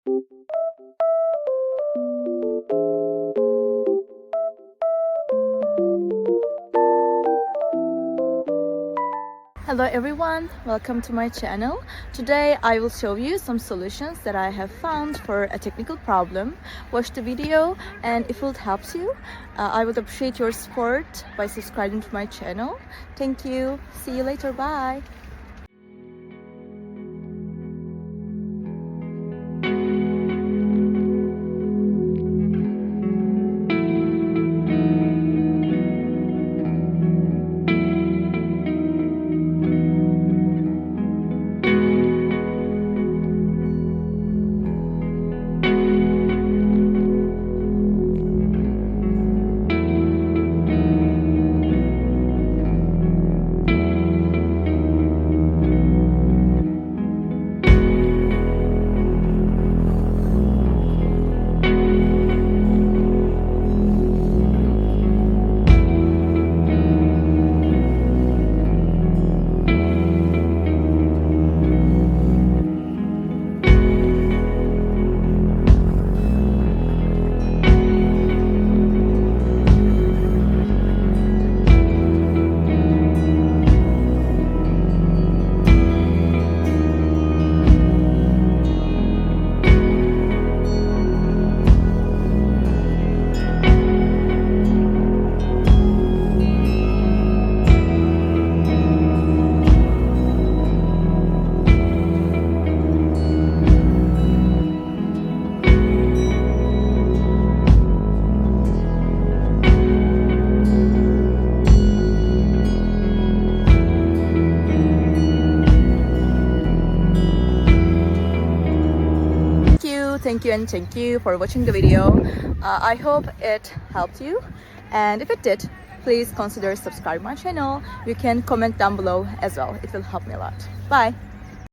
Hello everyone, welcome to my channel. Today I will show you some solutions that I have found for a technical problem. Watch the video, and if it helps you, I would appreciate your support by subscribing to my channel. Thank you. See you later. Bye. Thank you for watching the video. I hope it helped you, and if it did, please consider subscribing my channel. You can comment down below as well. It will help me a lot. Bye.